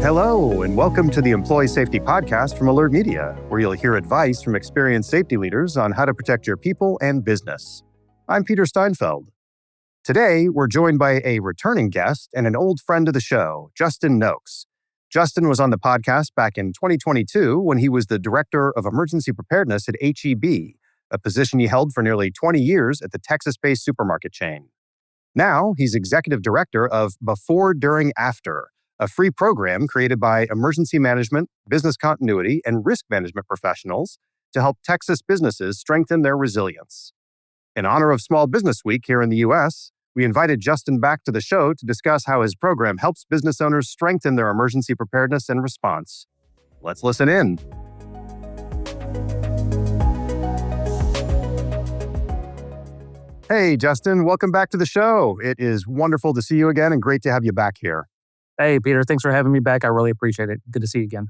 Hello, and welcome to the Employee Safety Podcast from Alert Media, where you'll hear advice from experienced safety leaders on how to protect your people and business. I'm Peter Steinfeld. Today, we're joined by a returning guest and an old friend of the show, Justen Noakes. Justen was on the podcast back in 2022 when he was the Director of Emergency Preparedness at H-E-B, a position he held for nearly 20 years at the Texas-based supermarket chain. Now, he's Executive Director of BeforeDuringAfter, a free program created by emergency management, business continuity, and risk management professionals to help Texas businesses strengthen their resilience. In honor of Small Business Week here in the U.S., we invited Justen back to the show to discuss how his program helps business owners strengthen their emergency preparedness and response. Let's listen in. Hey, Justen, welcome back to the show. It is wonderful to see you again and great to have you back here. Hey, Peter, thanks for having me back. I really appreciate it. Good to see you again.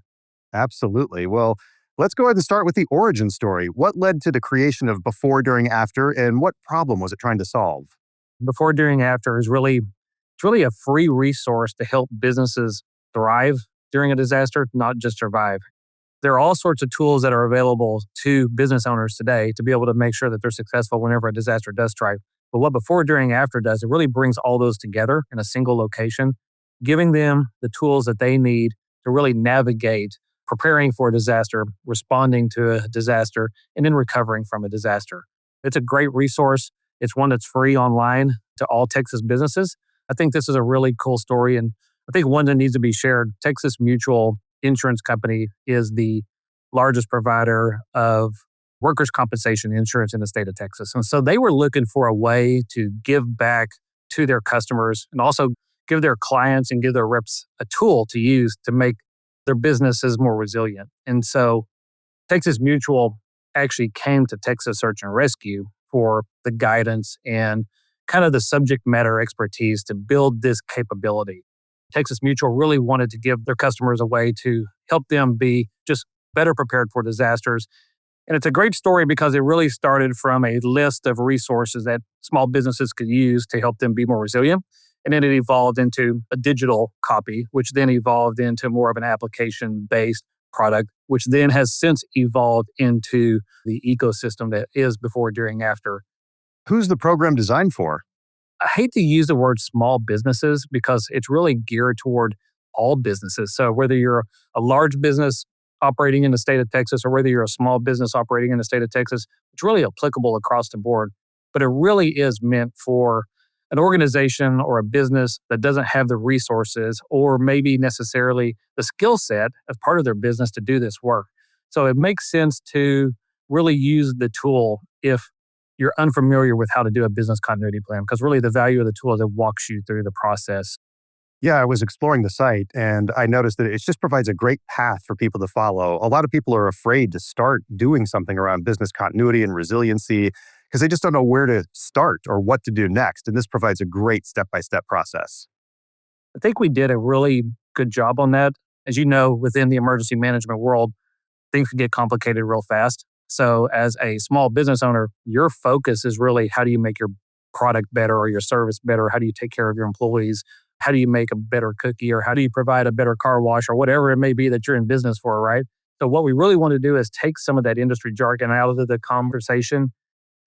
Absolutely. Well, let's go ahead and start with the origin story. What led to the creation of Before, During, After, and what problem was it trying to solve? Before, During, After is really a free resource to help businesses thrive during a disaster, not just survive. There are all sorts of tools that are available to business owners today to be able to make sure that they're successful whenever a disaster does strike. But what Before, During, After does, it really brings all those together in a single location, giving them the tools that they need to really navigate preparing for a disaster, responding to a disaster, and then recovering from a disaster. It's a great resource. It's one that's free online to all Texas businesses. I think this is a really cool story, and I think one that needs to be shared. Texas Mutual Insurance Company is the largest provider of workers' compensation insurance in the state of Texas. And so they were looking for a way to give back to their customers and also give their clients and give their reps a tool to use to make their businesses more resilient. And so Texas Mutual actually came to Texas Search and Rescue for the guidance and kind of the subject matter expertise to build this capability. Texas Mutual really wanted to give their customers a way to help them be just better prepared for disasters. And it's a great story because it really started from a list of resources that small businesses could use to help them be more resilient. And then it evolved into a digital copy, which then evolved into more of an application-based product, which then has since evolved into the ecosystem that is Before, During, After. Who's the program designed for? I hate to use the word small businesses because it's really geared toward all businesses. So whether you're a large business operating in the state of Texas or whether you're a small business operating in the state of Texas, it's really applicable across the board. But it really is meant for an organization or a business that doesn't have the resources or maybe necessarily the skill set as part of their business to do this work. So it makes sense to really use the tool if you're unfamiliar with how to do a business continuity plan, because really the value of the tool is it walks you through the process. Yeah, I was exploring the site and I noticed that it just provides a great path for people to follow. A lot of people are afraid to start doing something around business continuity and resiliency because they just don't know where to start or what to do next. And this provides a great step-by-step process. I think we did a really good job on that. As you know, within the emergency management world, things can get complicated real fast. So as a small business owner, your focus is really how do you make your product better or your service better? How do you take care of your employees? How do you make a better cookie or how do you provide a better car wash or whatever it may be that you're in business for, right? So what we really want to do is take some of that industry jargon out of the conversation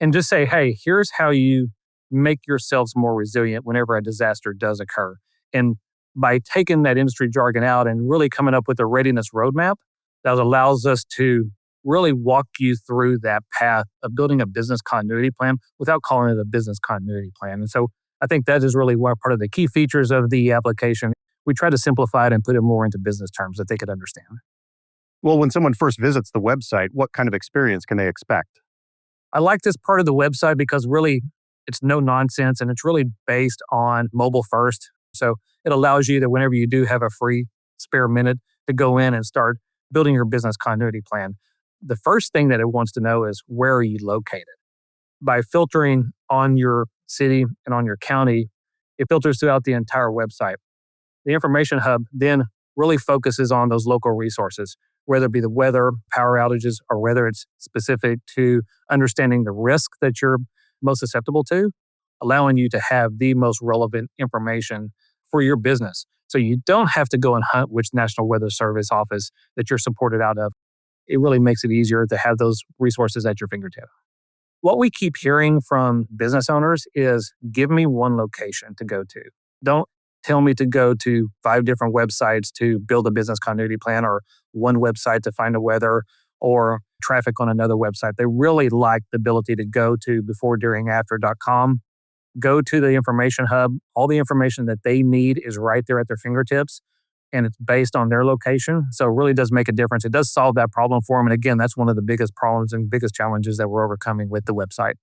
and just say, hey, here's how you make yourselves more resilient whenever a disaster does occur. And by taking that industry jargon out and really coming up with a readiness roadmap, that allows us to really walk you through that path of building a business continuity plan without calling it a business continuity plan. And so I think that is really one part of the key features of the application. We try to simplify it and put it more into business terms that they could understand. Well, when someone first visits the website, what kind of experience can they expect? I like this part of the website because really it's no nonsense and it's really based on mobile first. So it allows you that whenever you do have a free spare minute to go in and start building your business continuity plan. The first thing that it wants to know is where are you located? By filtering on your city and on your county, it filters throughout the entire website. The information hub then really focuses on those local resources, whether it be the weather, power outages, or whether it's specific to understanding the risk that you're most susceptible to, allowing you to have the most relevant information for your business. So you don't have to go and hunt which National Weather Service office that you're supported out of. It really makes it easier to have those resources at your fingertip. What we keep hearing from business owners is give me one location to go to. Don't tell me to go to 5 different websites to build a business continuity plan or one website to find the weather or traffic on another website. They really like the ability to go to BeforeDuringAfter.com, go to the information hub. All the information that they need is right there at their fingertips, and it's based on their location. So it really does make a difference. It does solve that problem for them. And again, that's one of the biggest problems and biggest challenges that we're overcoming with the website.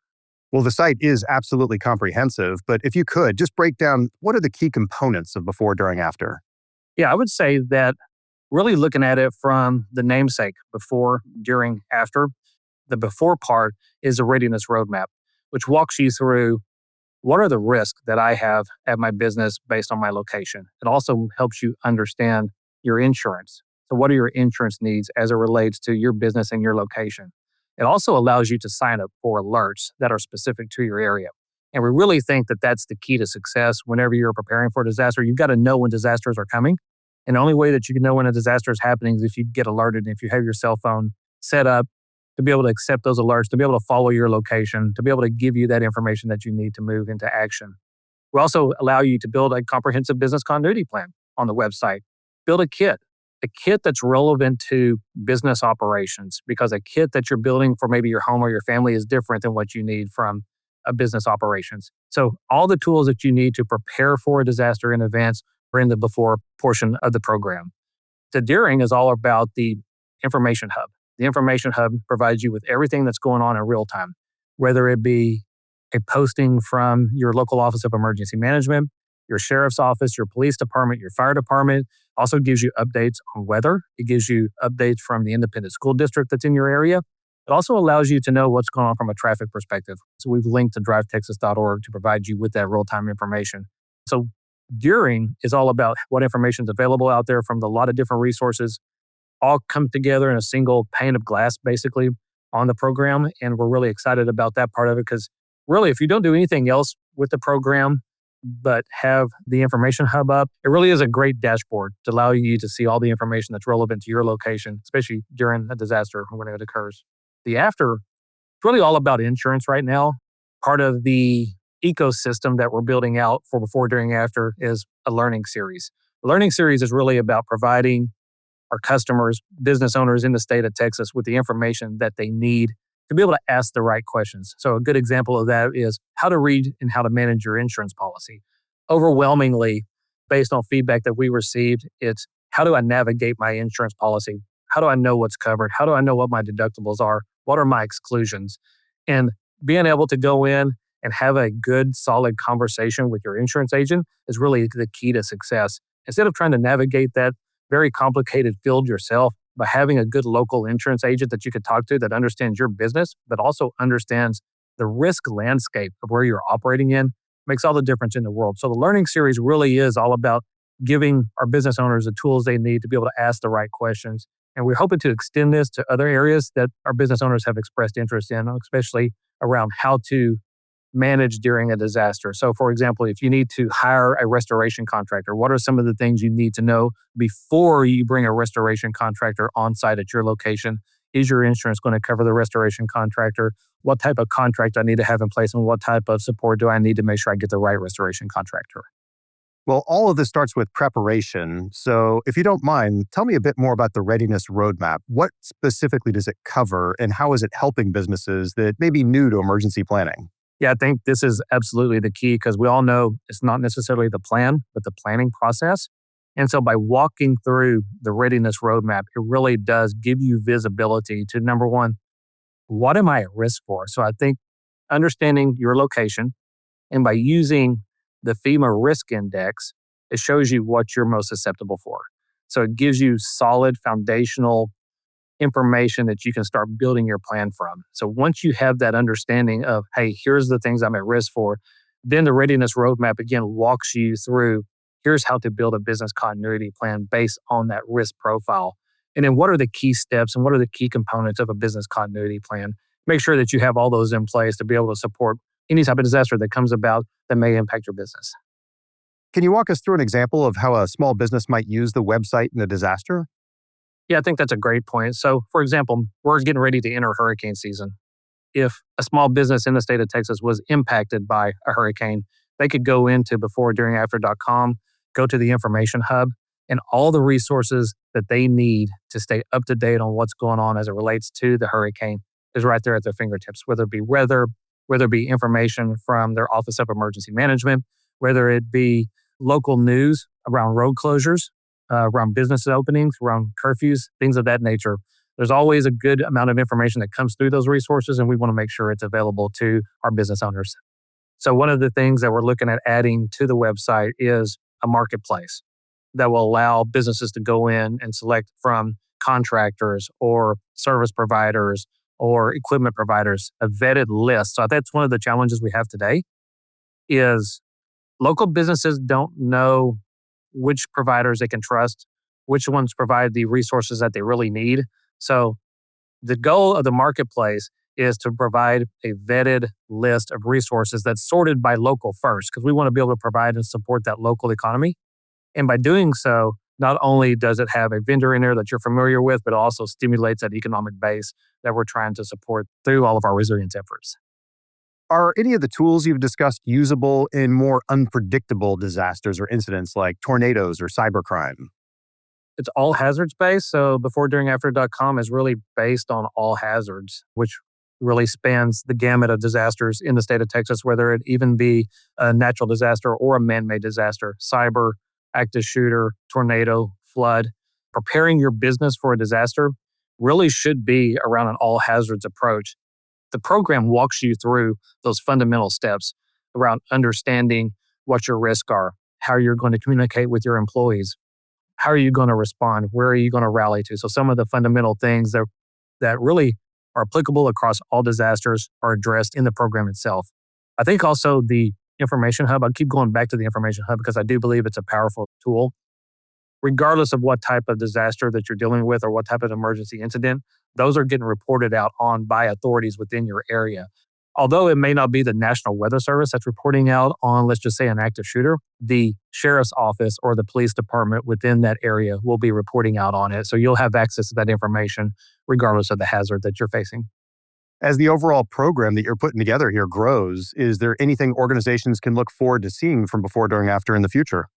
Well, the site is absolutely comprehensive, but if you could, just break down what are the key components of Before, During, After? Yeah, I would say that really looking at it from the namesake, before, during, after, the before part is a readiness roadmap, which walks you through what are the risks that I have at my business based on my location. It also helps you understand your insurance. So what are your insurance needs as it relates to your business and your location? It also allows you to sign up for alerts that are specific to your area. And we really think that that's the key to success whenever you're preparing for a disaster. You've got to know when disasters are coming. And the only way that you can know when a disaster is happening is if you get alerted and if you have your cell phone set up to be able to accept those alerts, to be able to follow your location, to be able to give you that information that you need to move into action. We also allow you to build a comprehensive business continuity plan on the website. Build a kit that's relevant to business operations, because a kit that you're building for maybe your home or your family is different than what you need from a business operations. So all the tools that you need to prepare for a disaster in advance are in the before portion of the program. The during is all about the information hub. The information hub provides you with everything that's going on in real time, whether it be a posting from your local office of emergency management, your sheriff's office, your police department, your fire department. Also gives you updates on weather. It gives you updates from the independent school district that's in your area. It also allows you to know what's going on from a traffic perspective. So we've linked to drivetexas.org to provide you with that real-time information. So during is all about what information is available out there from a lot of different resources, all come together in a single pane of glass, basically, on the program. And we're really excited about that part of it, because really, if you don't do anything else with the program, but have the information hub up, it really is a great dashboard to allow you to see all the information that's relevant to your location, especially during a disaster when it occurs. The after, it's really all about insurance right now. Part of the ecosystem that we're building out for Before, During, After is a learning series. The learning series is really about providing our customers, business owners in the state of Texas with the information that they need to be able to ask the right questions. So a good example of that is how to read and how to manage your insurance policy. Overwhelmingly, based on feedback that we received, it's how do I navigate my insurance policy? How do I know what's covered? How do I know what my deductibles are? What are my exclusions? And being able to go in and have a good, solid conversation with your insurance agent is really the key to success. Instead of trying to navigate that very complicated field yourself, by having a good local insurance agent that you could talk to that understands your business, but also understands the risk landscape of where you're operating in, makes all the difference in the world. So the learning series really is all about giving our business owners the tools they need to be able to ask the right questions. And we're hoping to extend this to other areas that our business owners have expressed interest in, especially around how to manage during a disaster. So for example, if you need to hire a restoration contractor, what are some of the things you need to know before you bring a restoration contractor on site at your location? Is your insurance going to cover the restoration contractor? What type of contract I need to have in place, and what type of support do I need to make sure I get the right restoration contractor? Well, all of this starts with preparation. So if you don't mind, tell me a bit more about the Readiness Roadmap. What specifically does it cover, and how is it helping businesses that may be new to emergency planning? Yeah, I think this is absolutely the key, because we all know it's not necessarily the plan, but the planning process. And so by walking through the Readiness Roadmap, it really does give you visibility to, number one, what am I at risk for? So I think understanding your location, and by using the FEMA Risk Index, it shows you what you're most susceptible for. So it gives you solid foundational information that you can start building your plan from. So once you have that understanding of, hey, here's the things I'm at risk for, then the Readiness Roadmap again walks you through, here's how to build a business continuity plan based on that risk profile. And then what are the key steps and what are the key components of a business continuity plan? Make sure that you have all those in place to be able to support any type of disaster that comes about that may impact your business. Can you walk us through an example of how a small business might use the website in a disaster? Yeah, I think that's a great point. So, for example, we're getting ready to enter hurricane season. If a small business in the state of Texas was impacted by a hurricane, they could go into beforeduringafter.com, go to the information hub, and all the resources that they need to stay up to date on what's going on as it relates to the hurricane is right there at their fingertips, whether it be weather, whether it be information from their Office of Emergency Management, whether it be local news around road closures, around business openings, around curfews, things of that nature. There's always a good amount of information that comes through those resources, and we want to make sure it's available to our business owners. So one of the things that we're looking at adding to the website is a marketplace that will allow businesses to go in and select from contractors or service providers or equipment providers, a vetted list. So that's one of the challenges we have today is local businesses don't know which providers they can trust, which ones provide the resources that they really need. So the goal of the marketplace is to provide a vetted list of resources that's sorted by local first, because we want to be able to provide and support that local economy. And by doing so, not only does it have a vendor in there that you're familiar with, but also stimulates that economic base that we're trying to support through all of our resilience efforts. Are any of the tools you've discussed usable in more unpredictable disasters or incidents like tornadoes or cybercrime? It's all hazards based. So BeforeDuringAfter.com is really based on all hazards, which really spans the gamut of disasters in the state of Texas, whether it even be a natural disaster or a man-made disaster, cyber, active shooter, tornado, flood. Preparing your business for a disaster really should be around an all hazards approach. The program walks you through those fundamental steps around understanding what your risks are, how you're going to communicate with your employees, how are you going to respond, where are you going to rally to. So some of the fundamental things that really are applicable across all disasters are addressed in the program itself. I think also the information hub, I'll keep going back to the information hub because I do believe it's a powerful tool. Regardless of what type of disaster that you're dealing with or what type of emergency incident, those are getting reported out on by authorities within your area. Although it may not be the National Weather Service that's reporting out on, let's just say, an active shooter, the sheriff's office or the police department within that area will be reporting out on it. So you'll have access to that information regardless of the hazard that you're facing. As the overall program that you're putting together here grows, is there anything organizations can look forward to seeing from Before, During, After in the future?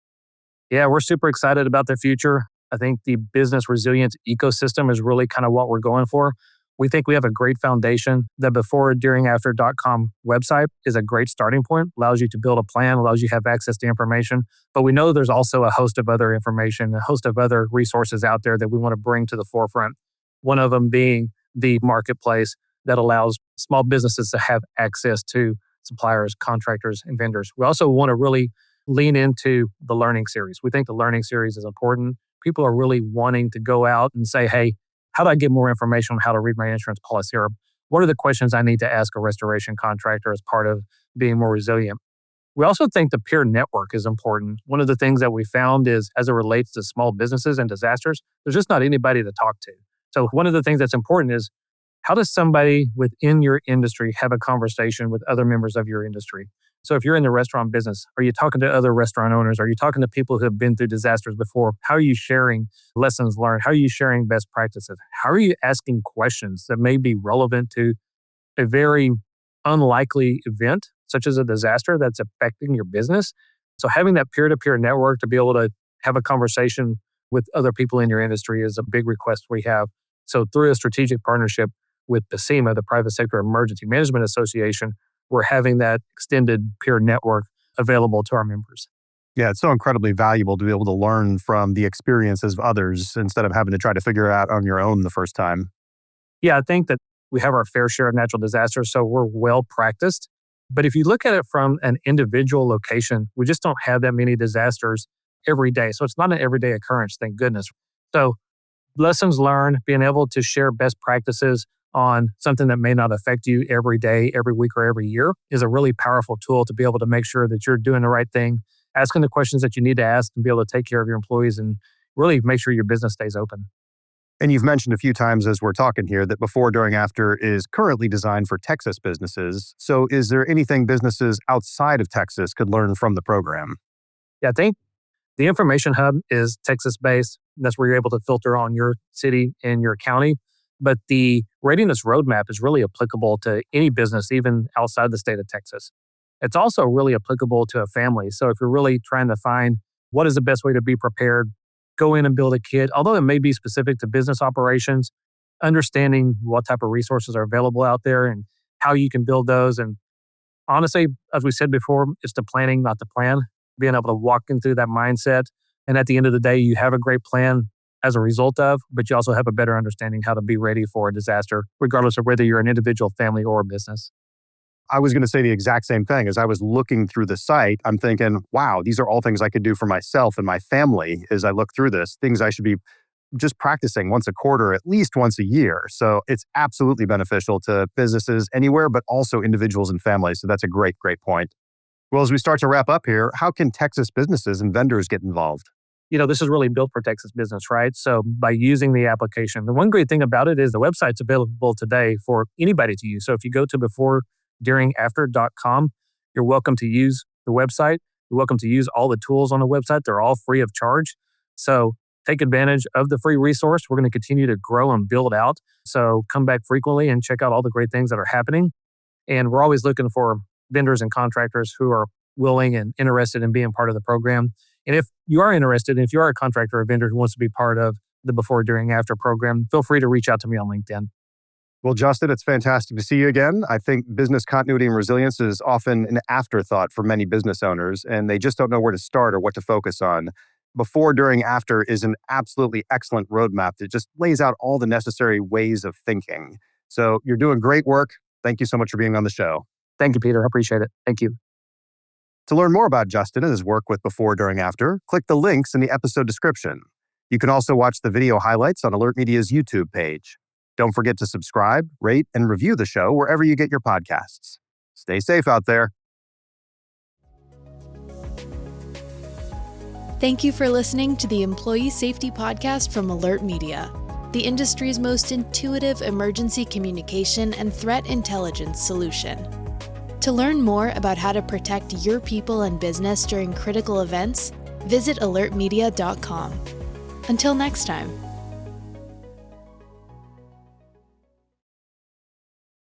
Yeah, we're super excited about the future. I think the business resilience ecosystem is really kind of what we're going for. We think we have a great foundation. The BeforeDuringAfter.com website is a great starting point, allows you to build a plan, allows you to have access to information. But we know there's also a host of other information, a host of other resources out there that we want to bring to the forefront. One of them being the marketplace that allows small businesses to have access to suppliers, contractors, and vendors. We also want to really lean into the learning series. We think the learning series is important. People are really wanting to go out and say, hey, how do I get more information on how to read my insurance policy? Or what are the questions I need to ask a restoration contractor as part of being more resilient? We also think the peer network is important. One of the things that we found is as it relates to small businesses and disasters, there's just not anybody to talk to. So one of the things that's important is how does somebody within your industry have a conversation with other members of your industry? So if you're in the restaurant business, are you talking to other restaurant owners? Are you talking to people who have been through disasters before? How are you sharing lessons learned? How are you sharing best practices? How are you asking questions that may be relevant to a very unlikely event, such as a disaster that's affecting your business? So having that peer-to-peer network to be able to have a conversation with other people in your industry is a big request we have. So through a strategic partnership with BESEMA, the Private Sector Emergency Management Association, we're having that extended peer network available to our members. Yeah, it's so incredibly valuable to be able to learn from the experiences of others instead of having to try to figure it out on your own the first time. Yeah, I think that we have our fair share of natural disasters, so we're well practiced. But if you look at it from an individual location, we just don't have that many disasters every day. So it's not an everyday occurrence, thank goodness. So lessons learned, being able to share best practices on something that may not affect you every day, every week, or every year is a really powerful tool to be able to make sure that you're doing the right thing, asking the questions that you need to ask and be able to take care of your employees and really make sure your business stays open. And you've mentioned a few times as we're talking here that Before, During, After is currently designed for Texas businesses. So is there anything businesses outside of Texas could learn from the program? Yeah, I think the information hub is Texas-based. That's where you're able to filter on your city and your county. But the Readiness Roadmap is really applicable to any business, even outside the state of Texas. It's also really applicable to a family. So if you're really trying to find what is the best way to be prepared, go in and build a kit. Although it may be specific to business operations, understanding what type of resources are available out there and how you can build those. And honestly, as we said before, it's the planning, not the plan. Being able to walk into that mindset. And at the end of the day, you have a great plan as a result of, but you also have a better understanding how to be ready for a disaster, regardless of whether you're an individual, family, or a business. I was going to say the exact same thing. As I was looking through the site, I'm thinking, wow, these are all things I could do for myself and my family as I look through this, things I should be just practicing once a quarter, at least once a year. So it's absolutely beneficial to businesses anywhere, but also individuals and families. So that's a great, great point. Well, as we start to wrap up here, how can Texas businesses and vendors get involved? This is really built for Texas business, right? So by using the application, the one great thing about it is the website's available today for anybody to use. So if you go to BeforeDuringAfter.com, you're welcome to use the website. You're welcome to use all the tools on the website. They're all free of charge. So take advantage of the free resource. We're going to continue to grow and build out. So come back frequently and check out all the great things that are happening. And we're always looking for vendors and contractors who are willing and interested in being part of the program. And if you are interested, if you are a contractor or vendor who wants to be part of the Before, During, After program, feel free to reach out to me on LinkedIn. Well, Justen, it's fantastic to see you again. I think business continuity and resilience is often an afterthought for many business owners, and they just don't know where to start or what to focus on. Before, During, After is an absolutely excellent roadmap that just lays out all the necessary ways of thinking. So you're doing great work. Thank you so much for being on the show. Thank you, Peter. I appreciate it. Thank you. To learn more about Justen and his work with Before, During, After, click the links in the episode description. You can also watch the video highlights on Alert Media's YouTube page. Don't forget to subscribe, rate, and review the show wherever you get your podcasts. Stay safe out there. Thank you for listening to the Employee Safety Podcast from Alert Media, the industry's most intuitive emergency communication and threat intelligence solution. To learn more about how to protect your people and business during critical events, visit alertmedia.com. Until next time.